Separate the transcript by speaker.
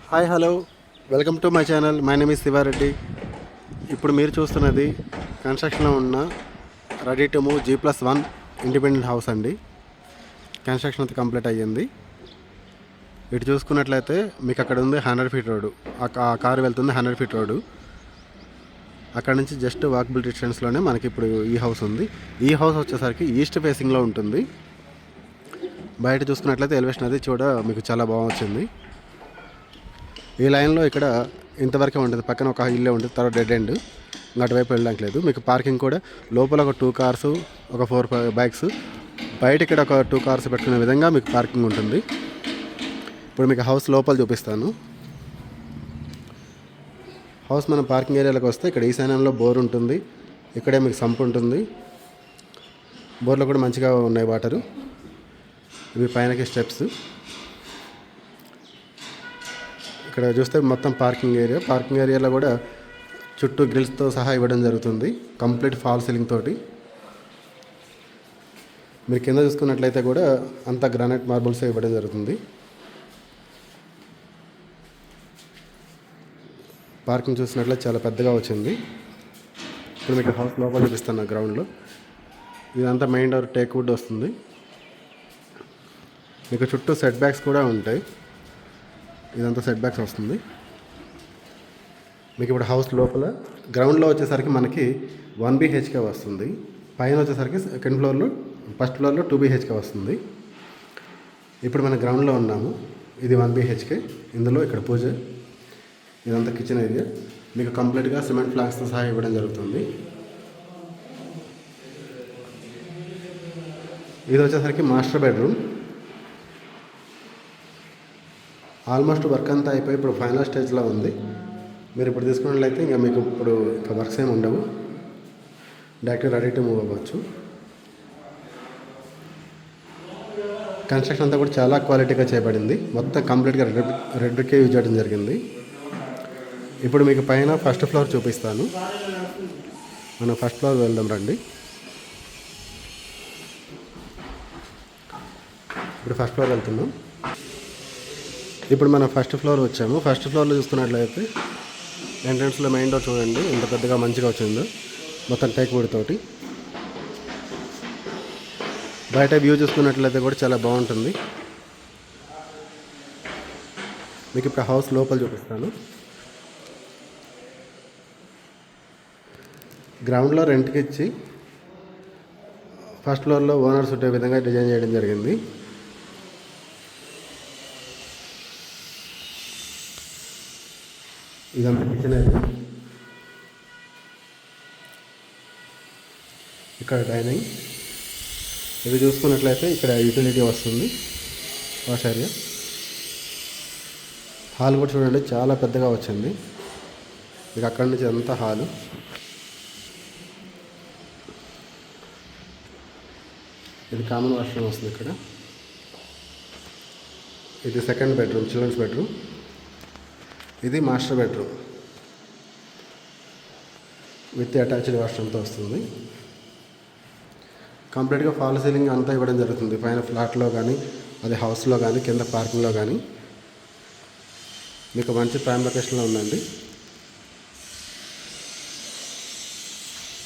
Speaker 1: Hi hello, welcome to my channel. My name is Sivareddy. ఇప్పుడు మీరు చూస్తున్నది కన్స్ట్రక్షన్లో ఉన్న ready to move G+1 independent house అండి. కన్స్ట్రక్షన్ అంతా కంప్లీట్ అయ్యింది. ఇటు చూసుకున్నట్లయితే మీకు అక్కడ ఉంది 100 ఫీట్ రోడ్డు. ఆ కారు వెళ్తుంది 100 ఫీట్ రోడ్డు. అక్కడ నుంచి జస్ట్ వాకబుల్ డిస్టెన్స్లోనే మనకి ఇప్పుడు ఈ హౌస్ ఉంది. ఈ హౌస్ వచ్చేసరికి ఈస్ట్ ఫేసింగ్లో ఉంటుంది. బయట చూసుకున్నట్లయితే ఎలివేషన్ అది మీకు చాలా బాగా వచ్చింది. ఈ లైన్లో ఇక్కడ ఇంతవరకే ఉంటుంది. పక్కన ఒక ఇల్లే ఉంటుంది, తర్వాత డెడ్ ఎండ్. అటువైపు వెళ్ళడానికి లేదు. మీకు పార్కింగ్ కూడా లోపల ఒక 2 కార్స్, ఒక 4 బైక్స్, బయట ఇక్కడ ఒక 2 కార్స్ పెట్టుకునే విధంగా మీకు పార్కింగ్ ఉంటుంది. ఇప్పుడు మీకు హౌస్ లోపల చూపిస్తాను. హౌస్ మన పార్కింగ్ ఏరియాలోకి వస్తే ఇక్కడ ఈశాన్యంలో బోర్ ఉంటుంది. ఇక్కడే మీకు సంప్ ఉంటుంది. బోర్లో కూడా మంచిగా ఉన్నాయి వాటరు. ఇవి పైనకి స్టెప్స్. ఇక్కడ చూస్తే మొత్తం పార్కింగ్ ఏరియాలో కూడా చుట్టూ గ్రిల్స్తో సహా ఇవ్వడం జరుగుతుంది. కంప్లీట్ ఫాల్ సీలింగ్ తోటి. మీరు కింద చూసుకున్నట్లయితే కూడా అంతా గ్రానైట్ మార్బుల్స్ ఇవ్వడం జరుగుతుంది. పార్కింగ్ చూసినట్లయితే చాలా పెద్దగా వచ్చింది. ఇప్పుడు మీకు హౌస్ లోపల చూపిస్తాను. గ్రౌండ్లో ఇదంతా మెయిన్ డోర్ టేక్ వుడ్ వస్తుంది. మీకు చుట్టూ సెట్ బ్యాక్స్ కూడా ఉంటాయి. ఇదంతా సెట్ బ్యాక్స్ వస్తుంది. మీకు ఇప్పుడు హౌస్ లోపల గ్రౌండ్లో వచ్చేసరికి మనకి 1 BHK వస్తుంది. పైన వచ్చేసరికి ఫస్ట్ ఫ్లోర్లో 2 BHK వస్తుంది. ఇప్పుడు మన గ్రౌండ్లో ఉన్నాము. ఇది 1 BHK. ఇందులో ఇక్కడ పూజ, ఇదంతా కిచెన్ ఏరియా. మీకు కంప్లీట్గా సిమెంట్ ఫ్లాగ్స్తో సహా ఇవ్వడం జరుగుతుంది. ఇది వచ్చేసరికి మాస్టర్ బెడ్రూమ్. ఆల్మోస్ట్ వర్క్ అంతా అయిపోయి ఇప్పుడు ఫైనల్ స్టేజ్లో ఉంది. మీరు ఇప్పుడు తీసుకున్నట్లయితే మీకు ఇప్పుడు వర్క్స్ ఏమి ఉండవు. డైరెక్ట్ రెడీ టు మూవ్ అవ్వచ్చు. కన్స్ట్రక్షన్ అంతా కూడా చాలా క్వాలిటీగా చేయబడింది. మొత్తం కంప్లీట్గా రెడ్ బ్రిక్కే యూజ్ చేయడం జరిగింది. ఇప్పుడు మీకు పైన ఫస్ట్ ఫ్లోర్ చూపిస్తాను. మనం ఫస్ట్ ఫ్లోర్ వెళ్దాం రండి. ఇప్పుడు ఫస్ట్ ఫ్లోర్ వెళ్తున్నాం. ఇప్పుడు మనం ఫస్ట్ ఫ్లోర్ వచ్చాము. ఫస్ట్ ఫ్లోర్లో చూస్తున్నట్లయితే ఎంట్రన్స్లో మెయిన్ డోర్ చూడండి ఎంత పెద్దగా మంచిగా వచ్చిందో. మొత్తం టేక్ వుడ్ తోటి. బయట వ్యూ చూసుకున్నట్లయితే కూడా చాలా బాగుంటుంది. మీకు ఇప్పుడు హౌస్ లోపల చూపిస్తాను. గ్రౌండ్లో రెంట్కి ఇచ్చి ఫస్ట్ ఫ్లోర్లో ఓనర్స్ ఉండే విధంగా డిజైన్ చేయడం జరిగింది. ఇదంతా కిచెన్ ఏరియా. ఇక్కడ డైనింగ్. ఇది చూసుకున్నట్లయితే ఇక్కడ యూటిలిటీ వస్తుంది. Wash area. హాల్ కూడా చూడండి చాలా పెద్దగా వచ్చింది. మీకు అక్కడి నుంచి అంతా హాలు. ఇది కామన్ వాష్రూమ్ వస్తుంది ఇక్కడ. ఇది సెకండ్ బెడ్రూమ్, చిల్డ్రన్స్ బెడ్రూమ్. ఇది మాస్టర్ బెడ్రూమ్ విత్ అటాచ్డ్ వాష్రూమ్తో వస్తుంది. కంప్లీట్గా ఫాల్ సీలింగ్ అంతా ఇవ్వడం జరుగుతుంది. పైన ఫ్లాట్లో కానీ, అది హౌస్లో కానీ, కింద పార్కింగ్లో కానీ. మీకు మంచి ప్రైమ్ లొకేషన్లో ఉందండి.